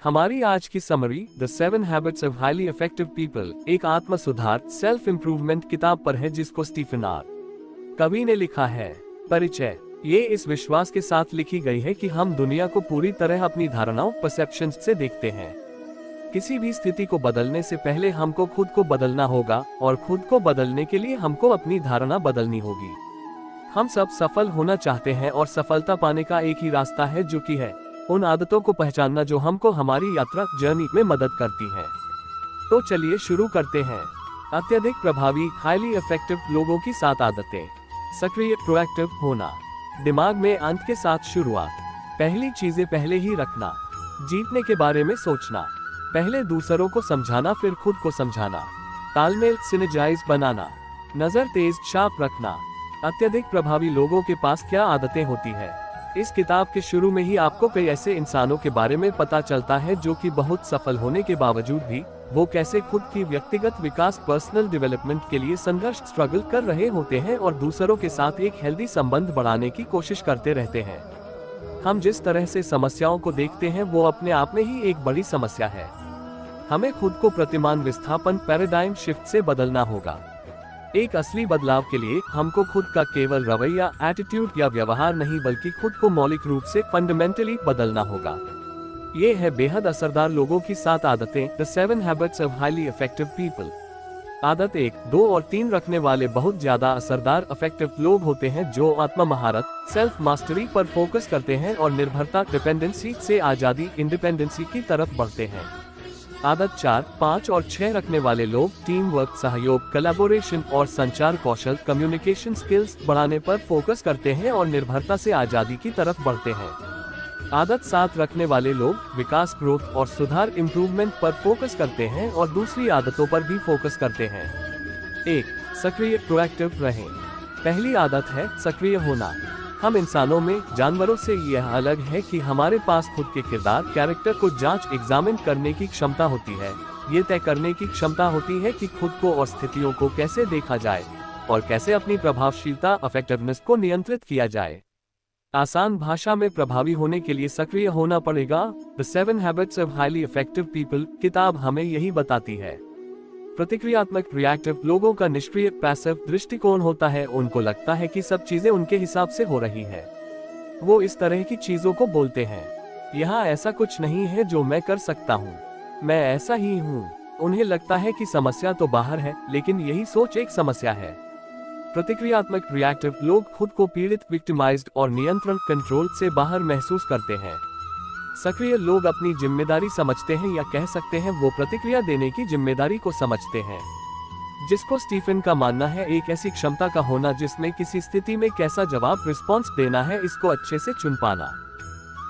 हमारी आज की summary the 7 habits of highly effective people एक आत्म सुधार सेल्फ इम्प्रूवमेंट किताब पर है, जिसको स्टीफन आर कवि ने लिखा है। परिचय। ये इस विश्वास के साथ लिखी गई है कि हम दुनिया को पूरी तरह अपनी धारणाओं परसेप्शंस से देखते हैं। किसी भी स्थिति को बदलने से पहले हमको खुद को बदलना होगा और खुद को बदलने के लिए हमको अपनी धारणा बदलनी होगी। हम सब सफल होना चाहते हैं और सफलता पाने का एक ही रास्ता है, जो कि है उन आदतों को पहचानना जो हमको हमारी यात्रा जर्नी में मदद करती हैं। तो चलिए शुरू करते हैं। अत्यधिक प्रभावी हाईली इफेक्टिव लोगों की 7 आदतें। सक्रिय प्रोएक्टिव होना। दिमाग में अंत के साथ शुरुआत। पहली चीजें पहले ही रखना। जीतने के बारे में सोचना। पहले दूसरों को समझाना फिर खुद को समझाना। तालमेल सिनर्जाइज बनाना। नजर तेज शार्प रखना। अत्यधिक प्रभावी लोगों के पास क्या आदतें होती है। इस किताब के शुरू में ही आपको कई ऐसे इंसानों के बारे में पता चलता है जो कि बहुत सफल होने के बावजूद भी वो कैसे खुद की व्यक्तिगत विकास पर्सनल डेवलपमेंट के लिए संघर्ष स्ट्रगल कर रहे होते हैं और दूसरों के साथ एक हेल्दी संबंध बढ़ाने की कोशिश करते रहते हैं। हम जिस तरह से समस्याओं को देखते हैं वो अपने आप में ही एक बड़ी समस्या है। हमें खुद को प्रतिमान विस्थापन पैराडाइम शिफ्ट से बदलना होगा। एक असली बदलाव के लिए हमको खुद का केवल रवैया, एटीट्यूड या व्यवहार नहीं बल्कि खुद को मौलिक रूप से फंडामेंटली बदलना होगा। ये है बेहद असरदार लोगों की 7 आदतें, the 7 habits of highly effective people. आदत 1, 2 और 3 रखने वाले बहुत ज्यादा असरदार इफेक्टिव लोग होते हैं जो आत्म महारत सेल्फ मास्टरी पर फोकस करते हैं और निर्भरता डिपेंडेंसी से आजादी इंडिपेंडेंसी की तरफ बढ़ते हैं। आदत 4, 5 और 6 रखने वाले लोग टीम वर्क, सहयोग, कोलैबोरेशन और संचार कौशल कम्युनिकेशन स्किल्स बढ़ाने पर फोकस करते हैं और निर्भरता से आजादी की तरफ बढ़ते हैं। आदत 7 रखने वाले लोग विकास, ग्रोथ और सुधार इम्प्रूवमेंट पर फोकस करते हैं और दूसरी आदतों पर भी फोकस करते हैं। 1, सक्रिय प्रोएक्टिव रहें। पहली आदत है सक्रिय होना। हम इंसानों में जानवरों से यह अलग है कि हमारे पास खुद के किरदार कैरेक्टर को जांच एग्जामिन करने की क्षमता होती है। ये तय करने की क्षमता होती है कि खुद को और स्थितियों को कैसे देखा जाए और कैसे अपनी प्रभावशीलता इफेक्टिवनेस को नियंत्रित किया जाए। आसान भाषा में प्रभावी होने के लिए सक्रिय होना पड़ेगा। The 7 habits of highly effective people किताब हमें यही बताती है। प्रतिक्रियात्मक रिएक्टिव लोगों का निष्क्रिय पैसिव दृष्टिकोण होता है। उनको लगता है कि सब चीजें उनके हिसाब से हो रही है। वो इस तरह की चीजों को बोलते हैं, यहाँ ऐसा कुछ नहीं है जो मैं कर सकता हूँ, मैं ऐसा ही हूँ। उन्हें लगता है कि समस्या तो बाहर है, लेकिन यही सोच एक समस्या है। प्रतिक्रियात्मक रिएक्टिव लोग खुद को पीड़ित, विक्टिमाइज्ड और नियंत्रण कंट्रोल से बाहर महसूस करते हैं। सक्रिय लोग अपनी जिम्मेदारी समझते हैं, या कह सकते हैं वो प्रतिक्रिया देने की जिम्मेदारी को समझते हैं, जिसको स्टीफन का मानना है एक ऐसी क्षमता का होना जिसमें किसी स्थिति में कैसा जवाब रिस्पॉन्स देना है इसको अच्छे से चुन पाना।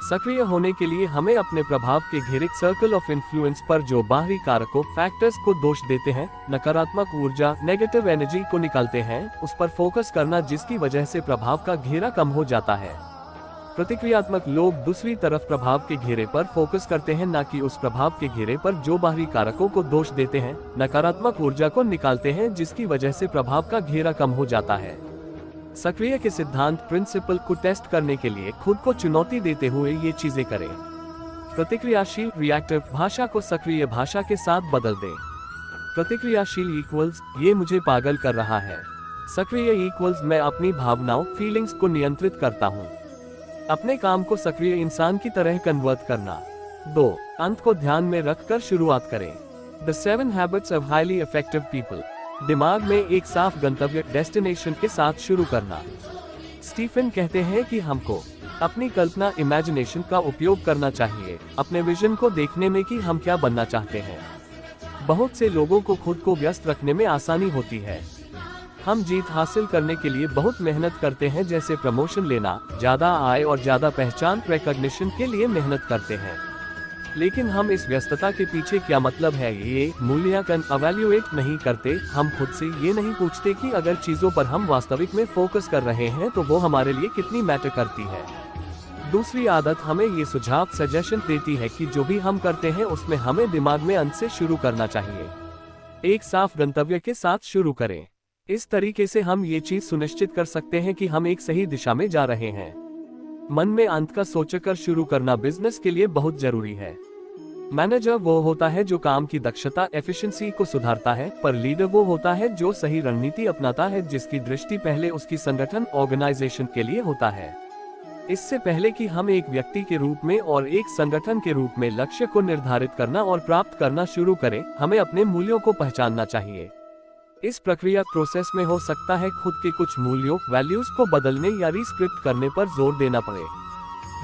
सक्रिय होने के लिए हमें अपने प्रभाव के घेरे सर्कल ऑफ इन्फ्लुएंस पर जो बाहरी कारकों फैक्टर्स को दोष देते हैं, नकारात्मक ऊर्जा नेगेटिव एनर्जी को निकालते हैं, उस पर फोकस करना, जिसकी वजह से प्रभाव का घेरा कम हो जाता है। प्रतिक्रियात्मक लोग दूसरी तरफ प्रभाव के घेरे पर फोकस करते हैं, न कि उस प्रभाव के घेरे पर जो बाहरी कारकों को दोष देते हैं, नकारात्मक ऊर्जा को निकालते हैं, जिसकी वजह से प्रभाव का घेरा कम हो जाता है। सक्रिय के सिद्धांत प्रिंसिपल को टेस्ट करने के लिए खुद को चुनौती देते हुए ये चीजें करें। प्रतिक्रियाशील रिएक्टिव भाषा को सक्रिय भाषा के साथ बदल दें। प्रतिक्रियाशील इक्वल्स ये मुझे पागल कर रहा है। सक्रिय इक्वल्स मैं अपनी भावनाओं फीलिंग्स को नियंत्रित करता हूँ। अपने काम को सक्रिय इंसान की तरह कन्वर्ट करना। 2, अंत को ध्यान में रखकर शुरुआत करें। The 7 habits of highly effective people. दिमाग में एक साफ गंतव्य डेस्टिनेशन के साथ शुरू करना। स्टीफन कहते हैं कि हमको अपनी कल्पना इमेजिनेशन का उपयोग करना चाहिए, अपने विजन को देखने में कि हम क्या बनना चाहते हैं। बहुत से लोगों को खुद को व्यस्त रखने में आसानी होती है। हम जीत हासिल करने के लिए बहुत मेहनत करते हैं, जैसे प्रमोशन लेना, ज्यादा आय और ज्यादा पहचान, रिकॉग्निशन के लिए मेहनत करते हैं। लेकिन हम इस व्यस्तता के पीछे क्या मतलब है ये मूल्यांकन एवेल्युएट नहीं करते। हम खुद से ये नहीं पूछते कि अगर चीजों पर हम वास्तविक में फोकस कर रहे हैं तो वो हमारे लिए कितनी मैटर करती है। दूसरी आदत हमें ये सुझाव सजेशन देती है कि जो भी हम करते हैं उसमें हमें दिमाग में अंत से शुरू करना चाहिए। एक साफ गंतव्य के साथ शुरू करें। इस तरीके से हम ये चीज सुनिश्चित कर सकते हैं कि हम एक सही दिशा में जा रहे हैं। मन में अंत का सोचकर शुरू करना बिजनेस के लिए बहुत जरूरी है। मैनेजर वो होता है जो काम की दक्षता एफिशिएंसी को सुधारता है, पर लीडर वो होता है जो सही रणनीति अपनाता है, जिसकी दृष्टि पहले उसकी संगठन ऑर्गेनाइजेशन के लिए होता है। इससे पहले कि हम एक व्यक्ति के रूप में और एक संगठन के रूप में लक्ष्य को निर्धारित करना और प्राप्त करना शुरू करें, हमें अपने मूल्यों को पहचानना चाहिए। इस प्रक्रिया प्रोसेस में हो सकता है खुद के कुछ मूल्यों वैल्यूज को बदलने या रिस्क्रिप्ट करने पर जोर देना पड़े।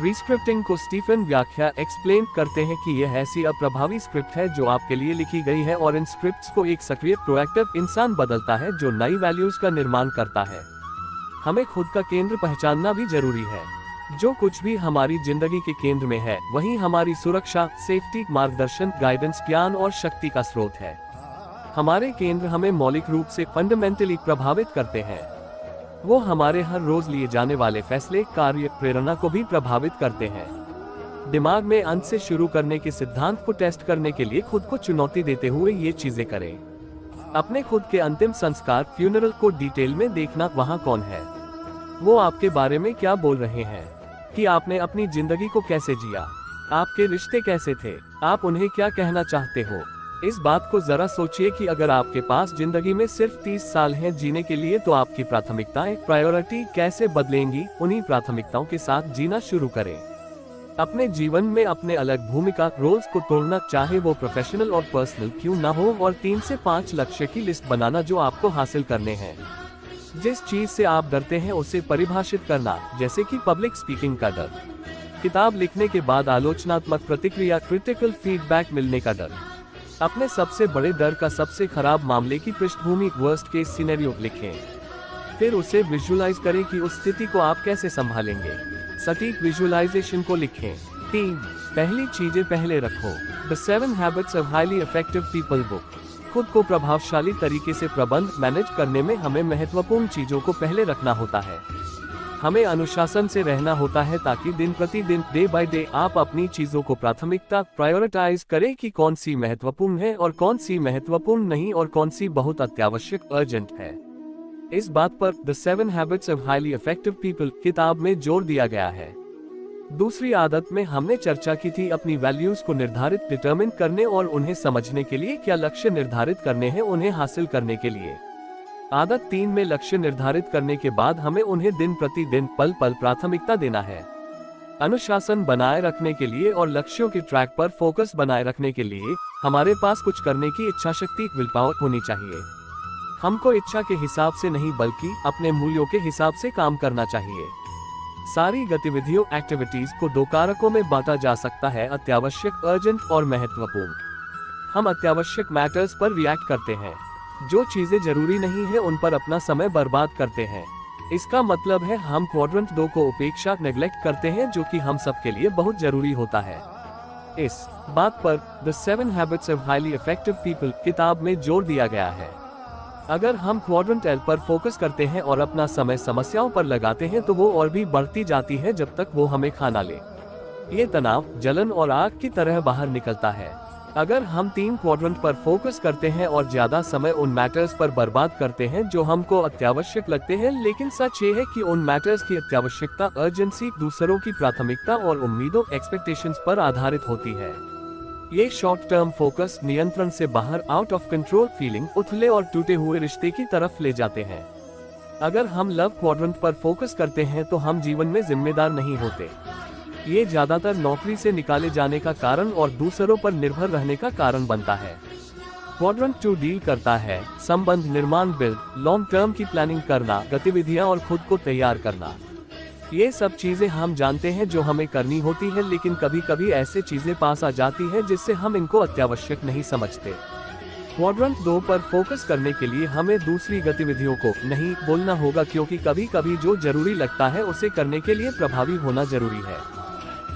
रिस्क्रिप्टिंग को स्टीफन व्याख्या एक्सप्लेन करते हैं कि यह ऐसी अप्रभावी स्क्रिप्ट है जो आपके लिए लिखी गई है और इन स्क्रिप्ट्स को एक सक्रिय प्रोएक्टिव इंसान बदलता है जो नई वैल्यूज का निर्माण करता है। हमें खुद का केंद्र पहचानना भी जरूरी है। जो कुछ भी हमारी जिंदगी के केंद्र में है वही हमारी सुरक्षा, सेफ्टी, मार्गदर्शन, गाइडेंस, ज्ञान और शक्ति का स्रोत है। हमारे केंद्र हमें मौलिक रूप से फंडामेंटली प्रभावित करते हैं। वो हमारे हर रोज लिए जाने वाले फैसले, कार्य, प्रेरणा को भी प्रभावित करते हैं। दिमाग में अंत से शुरू करने के सिद्धांत को टेस्ट करने के लिए खुद को चुनौती देते हुए ये चीजें करें। अपने खुद के अंतिम संस्कार फ्यूनरल को डिटेल में देखना, वहाँ कौन है, वो आपके बारे में क्या बोल रहे हैं, कि आपने अपनी जिंदगी को कैसे जिया, आपके रिश्ते कैसे थे, आप उन्हें क्या कहना चाहते हो। इस बात को जरा सोचिए कि अगर आपके पास जिंदगी में सिर्फ 30 साल हैं जीने के लिए, तो आपकी प्राथमिकताएं, प्रायोरिटी कैसे बदलेंगी। उन्हीं प्राथमिकताओं के साथ जीना शुरू करें। अपने जीवन में अपने अलग भूमिका रोल्स को तोड़ना, चाहे वो प्रोफेशनल और पर्सनल क्यों ना हो, और 3 से 5 लक्ष्य की लिस्ट बनाना जो आपको हासिल करने हैं। जिस चीज से आप डरते हैं उसे परिभाषित करना, जैसे कि पब्लिक स्पीकिंग का डर, किताब लिखने के बाद आलोचनात्मक प्रतिक्रिया, क्रिटिकल फीडबैक मिलने का डर। अपने सबसे बड़े डर का सबसे खराब मामले की पृष्ठभूमि, वर्स्ट केस सिनेरियो लिखें। फिर उसे विजुअलाइज करें कि उस स्थिति को आप कैसे संभालेंगे। सटीक विजुअलाइजेशन को लिखें। 3 पहली चीजें पहले रखो। The 7 habits of highly effective people book. खुद को प्रभावशाली तरीके से प्रबंध मैनेज करने में हमें महत्वपूर्ण चीजों को पहले रखना होता है। हमें अनुशासन से रहना होता है ताकि दिन प्रतिदिन, डे बाय डे, आप अपनी चीजों को प्राथमिकता प्रायोरिटाइज करें कि कौन सी महत्वपूर्ण है और कौन सी महत्वपूर्ण नहीं, और कौन सी बहुत अत्यावश्यक अर्जेंट है। इस बात पर the 7 habits of highly effective people किताब में जोर दिया गया है। दूसरी आदत में हमने चर्चा की थी अपनी वैल्यूज को निर्धारित, डिटरमिन करने और उन्हें समझने के लिए क्या लक्ष्य निर्धारित करने हैं उन्हें हासिल करने के लिए। आदत 3 में लक्ष्य निर्धारित करने के बाद हमें उन्हें दिन प्रतिदिन, पल पल प्राथमिकता देना है। अनुशासन बनाए रखने के लिए और लक्ष्यों के ट्रैक पर फोकस बनाए रखने के लिए हमारे पास कुछ करने की इच्छा शक्ति, विल पावर होनी चाहिए। हमको इच्छा के हिसाब से नहीं बल्कि अपने मूल्यों के हिसाब से काम करना चाहिए। सारी गतिविधियों एक्टिविटीज को 2 कारकों में बांटा जा सकता है, अत्यावश्यक अर्जेंट और महत्वपूर्ण। हम अत्यावश्यक मैटर्स पर रिएक्ट करते हैं, जो चीजें जरूरी नहीं है उन पर अपना समय बर्बाद करते हैं। इसका मतलब है हम क्वाड्रेंट 2 को उपेक्षा, नेग्लेक्ट करते हैं, जो कि हम सब के लिए बहुत जरूरी होता है। इस बात पर the 7 habits of highly effective people किताब में जोर दिया गया है। अगर हम क्वाड्रेंट L पर फोकस करते हैं और अपना समय समस्याओं पर लगाते हैं तो वो और भी बढ़ती जाती है जब तक वो हमें खा ना ले। ये तनाव, जलन और आग की तरह बाहर निकलता है। अगर हम 3 क्वाड्रेंट पर फोकस करते हैं और ज्यादा समय उन मैटर्स पर बर्बाद करते हैं जो हमको अत्यावश्यक लगते हैं, लेकिन सच ये है कि उन मैटर्स की अत्यावश्यकता, अर्जेंसी, दूसरों की प्राथमिकता और उम्मीदों, एक्सपेक्टेशंस पर आधारित होती है। ये शॉर्ट टर्म फोकस नियंत्रण से बाहर, आउट ऑफ कंट्रोल फीलिंग, उथले और टूटे हुए रिश्ते की तरफ ले जाते हैं। अगर हम लव क्वाड्रेंट पर फोकस करते हैं तो हम जीवन में जिम्मेदार नहीं होते। ये ज्यादातर नौकरी से निकाले जाने का कारण और दूसरों पर निर्भर रहने का कारण बनता है। क्वाड्रेंट 2 डील करता है संबंध निर्माण, बिल्ड, लॉन्ग टर्म की प्लानिंग करना, गतिविधियां और खुद को तैयार करना। ये सब चीजें हम जानते हैं जो हमें करनी होती है, लेकिन कभी कभी ऐसे चीजें पास आ जाती है जिससे हम इनको अत्यावश्यक नहीं समझते। क्वाड्रेंट 2 पर फोकस करने के लिए हमें दूसरी गतिविधियों को नहीं बोलना होगा, क्योंकि कभी कभी जो जरूरी लगता है उसे करने के लिए प्रभावी होना जरूरी है।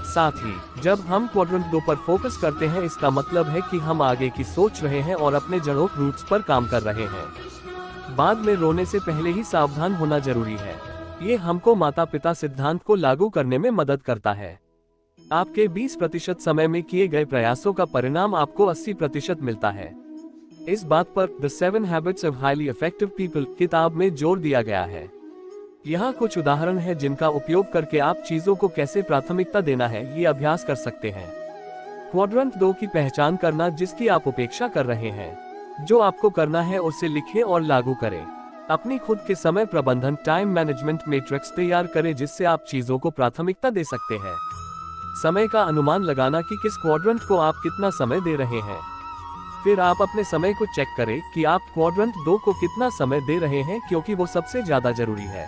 साथ ही जब हम क्वाड्रेंट 2 पर फोकस करते हैं, इसका मतलब है कि हम आगे की सोच रहे हैं और अपने जड़ों, रूट्स पर काम कर रहे हैं। बाद में रोने से पहले ही सावधान होना जरूरी है। ये हमको माता पिता सिद्धांत को लागू करने में मदद करता है। आपके 20% समय में किए गए प्रयासों का परिणाम आपको 80% मिलता है। इस बात पर the 7 habits of highly effective people किताब में जोर दिया गया है। यहाँ कुछ उदाहरण हैं जिनका उपयोग करके आप चीजों को कैसे प्राथमिकता देना है ये अभ्यास कर सकते हैं। क्वाड्रेंट 2 की पहचान करना, जिसकी आप उपेक्षा कर रहे हैं। जो आपको करना है उसे लिखें और लागू करें। अपनी खुद के समय प्रबंधन टाइम मैनेजमेंट मैट्रिक्स तैयार करें, जिससे आप चीजों को प्राथमिकता दे सकते हैं। समय का अनुमान लगाना कि किस क्वाड्रेंट को आप कितना समय दे रहे हैं। फिर आप अपने समय को चेक करें कि आप क्वाड्रेंट 2 को कितना समय दे रहे हैं, क्योंकि वो सबसे ज्यादा जरूरी है।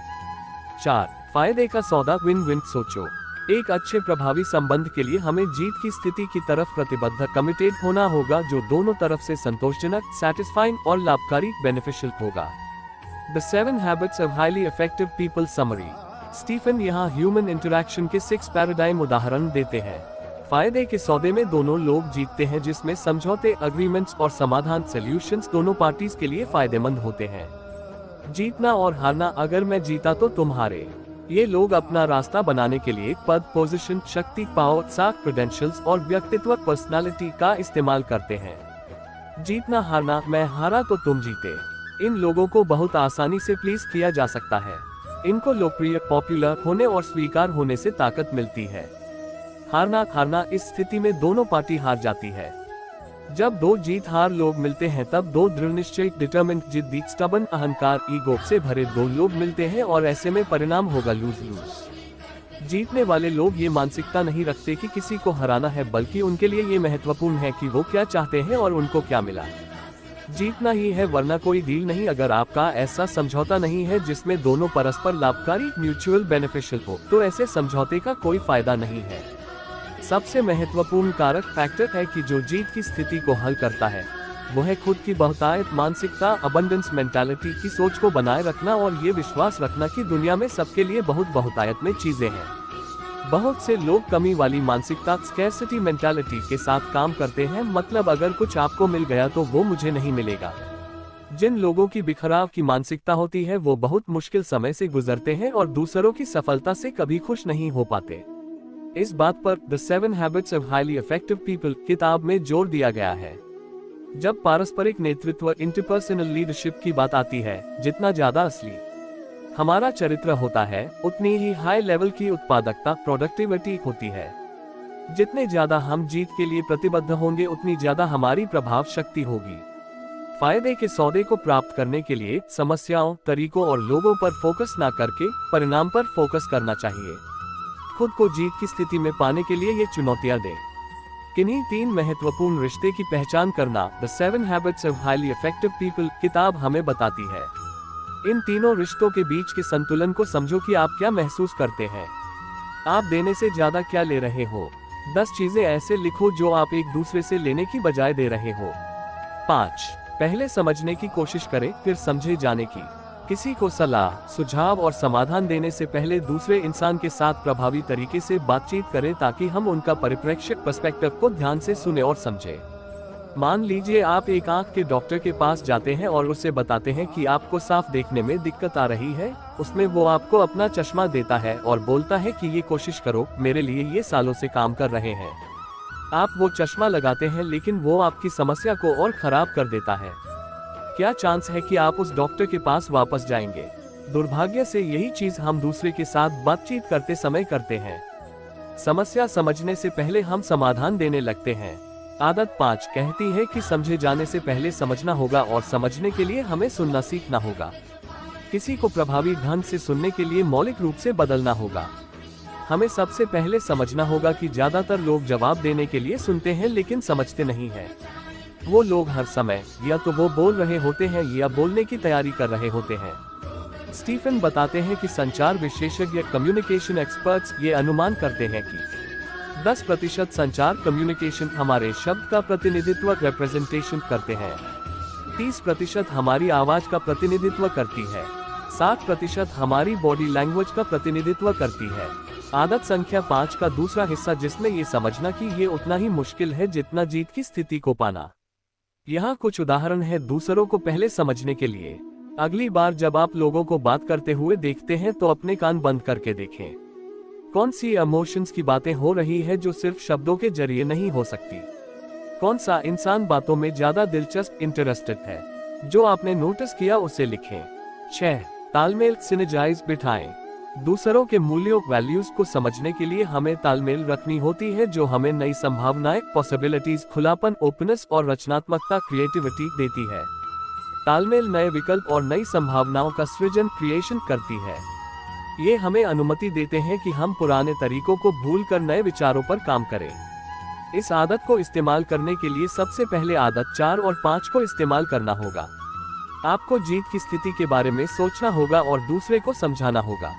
4. फायदे का सौदा विन विन सोचो। एक अच्छे प्रभावी संबंध के लिए हमें जीत की स्थिति की तरफ प्रतिबद्ध कमिटेड होना होगा, जो दोनों तरफ से संतोषजनक, सैटिस्फाइंग और लाभकारी बेनिफिशियल होगा। The 7 Habits of Highly Effective People Summary। Stephen यहाँ ह्यूमन इंटरैक्शन के 6 पैराडाइम उदाहरण देते हैं। फायदे के सौदे में दोनों लोग जीतते हैं, जिसमें समझौते, अग्रीमेंट्स और समाधान सॉल्यूशंस दोनों पार्टीज के लिए फायदेमंद होते हैं। जीतना और हारना, अगर मैं जीता तो तुम हारे। ये लोग अपना रास्ता बनाने के लिए पद, पोजीशन, शक्ति, पावर, साख, क्रेडेंशियल्स और व्यक्तित्व, पर्सनालिटी का इस्तेमाल करते हैं। जीतना हारना, मैं हारा तो तुम जीते। इन लोगों को बहुत आसानी से प्लीज किया जा सकता है। इनको लोकप्रिय, पॉपुलर होने और स्वीकार होने से ताकत मिलती है। हारना, इस स्थिति में दोनों पार्टी हार जाती है। जब दो जीत हार लोग मिलते हैं, तब दो दृढ़ निश्चय, डिटरमिन्ड, जिद्दी, स्टबन, अहंकार, ईगो से भरे दो लोग मिलते हैं, और ऐसे में परिणाम होगा लूज लूज। जीतने वाले लोग ये मानसिकता नहीं रखते कि किसी को हराना है, बल्कि उनके लिए ये महत्वपूर्ण है कि वो क्या चाहते हैं और उनको क्या मिला। जीतना ही है, वरना कोई डील नहीं। अगर आपका ऐसा समझौता नहीं है जिसमें दोनों परस्पर लाभकारी, म्यूचुअल बेनिफिशियल हो, तो ऐसे समझौते का कोई फायदा नहीं है। सबसे महत्वपूर्ण कारक फैक्टर है कि जो जीत की स्थिति को हल करता है वो है खुद की बहुतायत मानसिकता, अबंडेंस मेंटालिटी की सोच को बनाए रखना, और ये विश्वास रखना कि दुनिया में सबके लिए बहुत बहुतायत में चीजें हैं। बहुत से लोग कमी वाली मानसिकता, स्कैर्सिटी मेंटालिटी के साथ काम करते हैं, मतलब अगर कुछ आपको मिल गया तो वो मुझे नहीं मिलेगा। जिन लोगों की बिखराव की मानसिकता होती है वो बहुत मुश्किल समय से गुजरते हैं और दूसरों की सफलता से कभी खुश नहीं हो पाते। इस बात पर the 7 Habits of Highly Effective People किताब में जोर दिया गया है। जब पारस्परिक नेतृत्व, इंटरपर्सनल लीडरशिप की बात आती है, जितना ज्यादा असली हमारा चरित्र होता है, उतनी ही हाई लेवल की उत्पादकता, प्रोडक्टिविटी होती है। जितने ज्यादा हम जीत के लिए प्रतिबद्ध होंगे, उतनी ज्यादा हमारी प्रभाव शक्ति होगी। फायदे के सौदे को प्राप्त करने के लिए समस्याओं, तरीकों और लोगों पर फोकस ना करके परिणाम पर फोकस करना चाहिए। खुद को जीत की स्थिति में पाने के लिए ये चुनौतियां दें। किन्हीं 3 महत्वपूर्ण रिश्ते की पहचान करना the 7 Habits of Highly Effective People किताब हमें बताती है। इन तीनों रिश्तों के बीच के संतुलन को समझो कि आप क्या महसूस करते हैं। आप देने से ज्यादा क्या ले रहे हो। 10 चीजें ऐसे लिखो जो आप एक दूसरे से लेने की बजाय दे रहे हो। 5. पहले समझने की कोशिश करें, फिर समझे जाने की। किसी को सलाह, सुझाव और समाधान देने से पहले दूसरे इंसान के साथ प्रभावी तरीके से बातचीत करें, ताकि हम उनका परिप्रेक्ष्य, पर्सपेक्टिव को ध्यान से सुने और समझें। मान लीजिए आप एक आंख के डॉक्टर के पास जाते हैं और उसे बताते हैं कि आपको साफ देखने में दिक्कत आ रही है। उसमें वो आपको अपना चश्मा देता है और बोलता है कि ये कोशिश करो, मेरे लिए ये सालों से काम कर रहे हैं। आप वो चश्मा लगाते हैं, लेकिन वो आपकी समस्या को और खराब कर देता है। क्या चांस है कि आप उस डॉक्टर के पास वापस जाएंगे? दुर्भाग्य से यही चीज हम दूसरे के साथ बातचीत करते समय करते हैं। समस्या समझने से पहले हम समाधान देने लगते हैं। आदत 5 कहती है कि समझे जाने से पहले समझना होगा, और समझने के लिए हमें सुनना सीखना होगा। किसी को प्रभावी ढंग से सुनने के लिए मौलिक रूप से बदलना होगा। हमें सबसे पहले समझना होगा कि ज्यादातर लोग जवाब देने के लिए सुनते हैं, लेकिन समझते नहीं हैं। वो लोग हर समय या तो वो बोल रहे होते हैं या बोलने की तैयारी कर रहे होते हैं। स्टीफन बताते हैं कि संचार विशेषज्ञ, कम्युनिकेशन एक्सपर्ट्स, ये अनुमान करते हैं कि 10% संचार, कम्युनिकेशन, हमारे शब्द का प्रतिनिधित्व, रिप्रेजेंटेशन करते हैं। 30% हमारी आवाज का प्रतिनिधित्व करती है। 60% हमारी बॉडी लैंग्वेज का प्रतिनिधित्व करती है। आदत संख्या 5 का दूसरा हिस्सा, जिसमें ये समझना कि ये उतना ही मुश्किल है जितना जीत की स्थिति को पाना। यहाँ कुछ उदाहरण है दूसरों को पहले समझने के लिए। अगली बार जब आप लोगों को बात करते हुए देखते हैं तो अपने कान बंद करके देखें। कौन सी इमोशंस की बातें हो रही है जो सिर्फ शब्दों के जरिए नहीं हो सकती। कौन सा इंसान बातों में ज्यादा दिलचस्प, इंटरेस्टेड है। जो आपने नोटिस किया उसे लिखें। 6. तालमेल, सिनर्जाइज बिठाएं। दूसरों के मूल्यों वैल्यूज को समझने के लिए हमें तालमेल रखनी होती है, जो हमें नई संभावनाएं, पॉसिबिलिटीज, खुलापन, ओपननेस और रचनात्मकता, क्रिएटिविटी देती है। तालमेल नए विकल्प और नई संभावनाओं का सृजन, क्रिएशन करती है। ये हमें अनुमति देते हैं कि हम पुराने तरीकों को भूलकर नए विचारों पर काम करें। इस आदत को इस्तेमाल करने के लिए सबसे पहले आदत 4 और 5 को इस्तेमाल करना होगा। आपको जीत की स्थिति के बारे में सोचना होगा और दूसरे को समझाना होगा।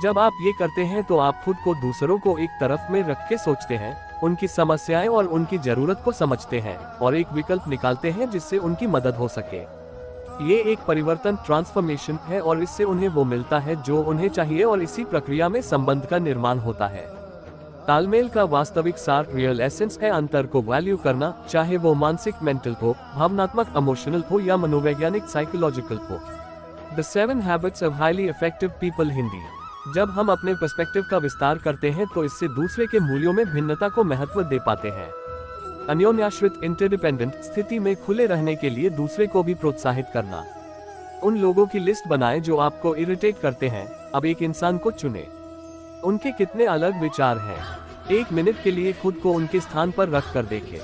जब आप ये करते हैं तो आप खुद को दूसरों को एक तरफ में रख के सोचते हैं, उनकी समस्याएं और उनकी जरूरत को समझते हैं और एक विकल्प निकालते हैं जिससे उनकी मदद हो सके। ये एक परिवर्तन, ट्रांसफॉर्मेशन है और इससे उन्हें वो मिलता है जो उन्हें चाहिए और इसी प्रक्रिया में संबंध का निर्माण होता है। तालमेल का वास्तविक सार, रियल एसेंस है अंतर को वैल्यू करना, चाहे वो मानसिक मेंटल हो, भावनात्मक इमोशनल हो या मनोवैज्ञानिक साइकोलॉजिकल हो। The 7 habits of highly effective people Hindi. जब हम अपने पर्सपेक्टिव का विस्तार करते हैं तो इससे दूसरे के मूल्यों में भिन्नता को महत्व दे पाते हैं। अन्योन्याश्रित, इंटरडिपेंडेंट स्थिति में खुले रहने के लिए दूसरे को भी प्रोत्साहित करना। उन लोगों की लिस्ट बनाएं जो आपको इरिटेट करते हैं। अब एक इंसान को चुनें। उनके कितने अलग विचार हैं। 1 मिनट के लिए खुद को उनके स्थान पर रख कर देखें।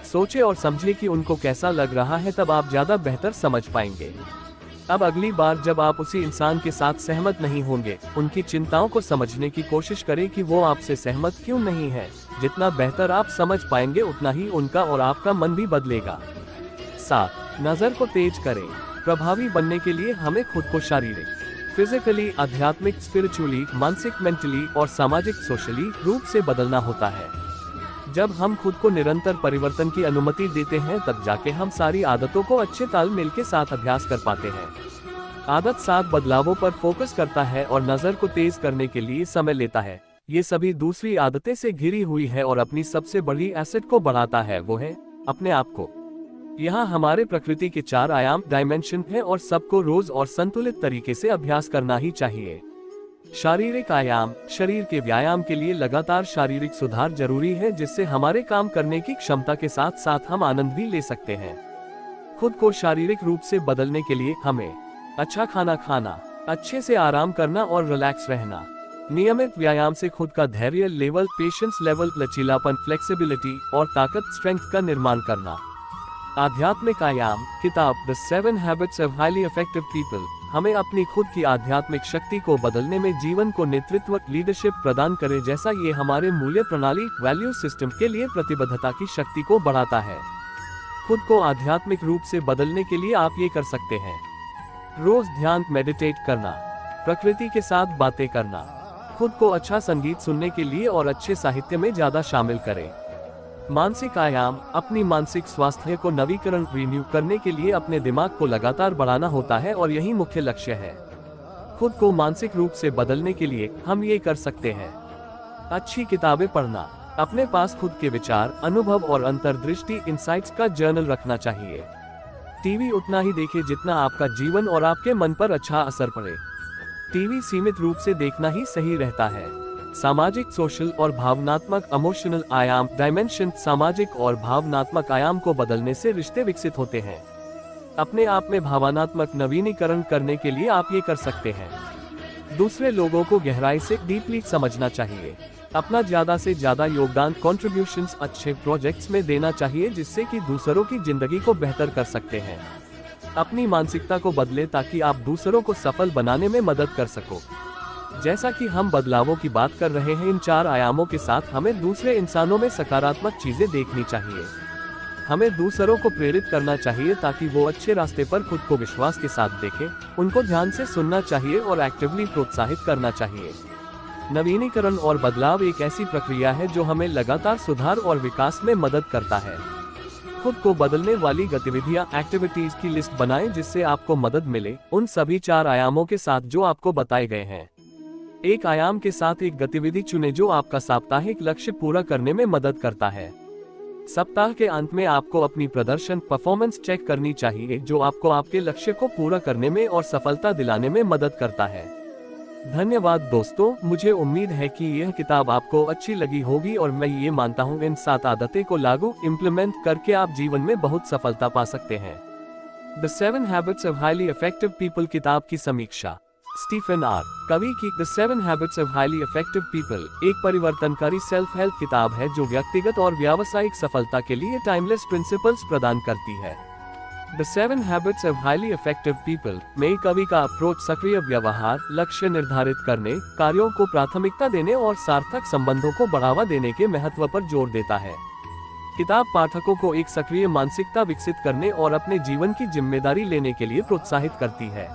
सोचें और समझें कि उनको कैसा लग रहा है, तब आप ज्यादा बेहतर समझ पाएंगे। अब अगली बार जब आप उसी इंसान के साथ सहमत नहीं होंगे, उनकी चिंताओं को समझने की कोशिश करें कि वो आपसे सहमत क्यों नहीं है। जितना बेहतर आप समझ पाएंगे उतना ही उनका और आपका मन भी बदलेगा। 7. नजर को तेज करें। प्रभावी बनने के लिए हमें खुद को शारीरिक, फिजिकली, आध्यात्मिक, स्पिरिचुअली, मानसिक, मेंटली और सामाजिक, सोशली रूप से बदलना होता है। जब हम खुद को निरंतर परिवर्तन की अनुमति देते हैं तब जाके हम सारी आदतों को अच्छे तालमेल के साथ अभ्यास कर पाते हैं। आदत 7 बदलावों पर फोकस करता है और नजर को तेज करने के लिए समय लेता है। ये सभी दूसरी आदतें से घिरी हुई है और अपनी सबसे बड़ी एसेट को बढ़ाता है, वो है अपने आप को। यहाँ हमारे प्रकृति के 4 आयाम, डायमेंशन है और सबको रोज और संतुलित तरीके से अभ्यास करना ही चाहिए। शारीरिक आयाम, शरीर के व्यायाम के लिए लगातार शारीरिक सुधार जरूरी है, जिससे हमारे काम करने की क्षमता के साथ साथ हम आनंद भी ले सकते हैं। खुद को शारीरिक रूप से बदलने के लिए हमें अच्छा खाना खाना, अच्छे से आराम करना और रिलैक्स रहना। नियमित व्यायाम से खुद का धैर्य लेवल, पेशेंस लेवल, लचीलापन, फ्लेक्सिबिलिटी और ताकत, स्ट्रेंथ का निर्माण करना। आध्यात्मिक आयाम, किताब the 7 habits of highly effective people हमें अपनी खुद की आध्यात्मिक शक्ति को बदलने में जीवन को नेतृत्व, लीडरशिप प्रदान करे, जैसा ये हमारे मूल्य प्रणाली, वैल्यू सिस्टम के लिए प्रतिबद्धता की शक्ति को बढ़ाता है। खुद को आध्यात्मिक रूप से बदलने के लिए आप ये कर सकते हैं: रोज ध्यान, मेडिटेट करना, प्रकृति के साथ बातें करना, खुद को अच्छा संगीत सुनने के लिए और अच्छे साहित्य में ज्यादा शामिल करें। मानसिक आयाम, अपनी मानसिक स्वास्थ्य को नवीकरण, रिन्यू करने के लिए अपने दिमाग को लगातार बढ़ाना होता है और यही मुख्य लक्ष्य है। खुद को मानसिक रूप से बदलने के लिए हम ये कर सकते हैं: अच्छी किताबें पढ़ना, अपने पास खुद के विचार, अनुभव और अंतर्दृष्टि, इंसाइट्स का जर्नल रखना चाहिए। टीवी उतना ही देखें जितना आपका जीवन और आपके मन पर अच्छा असर पड़े। टीवी सीमित रूप से देखना ही सही रहता है। सामाजिक, सोशल और भावनात्मक, इमोशनल आयाम, डायमेंशन, सामाजिक और भावनात्मक आयाम को बदलने से रिश्ते विकसित होते हैं। अपने आप में भावनात्मक नवीनीकरण करने के लिए आप ये कर सकते हैं: दूसरे लोगों को गहराई से, डीपली समझना चाहिए। अपना ज्यादा से ज्यादा योगदान, कंट्रीब्यूशंस अच्छे प्रोजेक्ट्स में देना चाहिए, जिससे कि दूसरों की जिंदगी को बेहतर कर सकते हैं। अपनी मानसिकता को बदले ताकि आप दूसरों को सफल बनाने में मदद कर सको। जैसा कि हम बदलावों की बात कर रहे हैं, इन 4 आयामों के साथ हमें दूसरे इंसानों में सकारात्मक चीजें देखनी चाहिए। हमें दूसरों को प्रेरित करना चाहिए ताकि वो अच्छे रास्ते पर खुद को विश्वास के साथ देखें। उनको ध्यान से सुनना चाहिए और एक्टिवली प्रोत्साहित करना चाहिए। नवीनीकरण और बदलाव एक ऐसी प्रक्रिया है जो हमें लगातार सुधार और विकास में मदद करता है। खुद को बदलने वाली गतिविधियां, एक्टिविटीज की लिस्ट बनाएं जिससे आपको मदद मिले उन सभी 4 आयामों के साथ जो आपको बताए गए हैं। एक आयाम के साथ एक गतिविधि चुनें जो आपका साप्ताहिक लक्ष्य पूरा करने में मदद करता है। सप्ताह के अंत में आपको अपनी प्रदर्शन, परफॉर्मेंस चेक करनी चाहिए, जो आपको आपके लक्ष्य को पूरा करने में और सफलता दिलाने में मदद करता है। धन्यवाद दोस्तों, मुझे उम्मीद है कि यह किताब आपको अच्छी लगी होगी और मैं ये मानता हूँ इन 7 आदतें को लागू, इम्प्लीमेंट करके आप जीवन में बहुत सफलता पा सकते हैं। The 7 habits of highly effective people किताब की समीक्षा। स्टीफन आर कवी की the 7 habits of highly effective people एक परिवर्तनकारी सेल्फ हेल्प किताब है जो व्यक्तिगत और व्यावसायिक सफलता के लिए टाइमलेस प्रिंसिपल्स प्रदान करती है। The 7 habits of highly effective people में कवि का अप्रोच सक्रिय व्यवहार, लक्ष्य निर्धारित करने, कार्यों को प्राथमिकता देने और सार्थक संबंधों को बढ़ावा देने के महत्व पर जोर देता है। किताब पाठकों को एक सक्रिय मानसिकता विकसित करने और अपने जीवन की जिम्मेदारी लेने के लिए प्रोत्साहित करती है।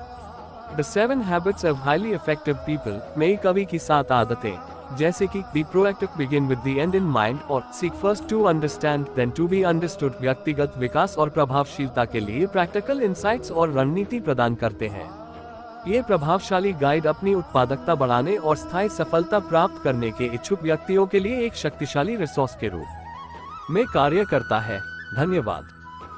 The 7 habits of highly effective people में कवि की 7 आदतें, जैसे कि be proactive, begin with the end in mind और seek first to understand then to be understood, व्यक्तिगत विकास और प्रभावशीलता के लिए प्रैक्टिकल इंसाइट्स और रणनीति प्रदान करते हैं। ये प्रभावशाली गाइड अपनी उत्पादकता बढ़ाने और स्थायी सफलता प्राप्त करने के इच्छुक व्यक्तियों के लिए एक शक्तिशाली रिसोर्स के रूप में कार्य करता है। धन्यवाद।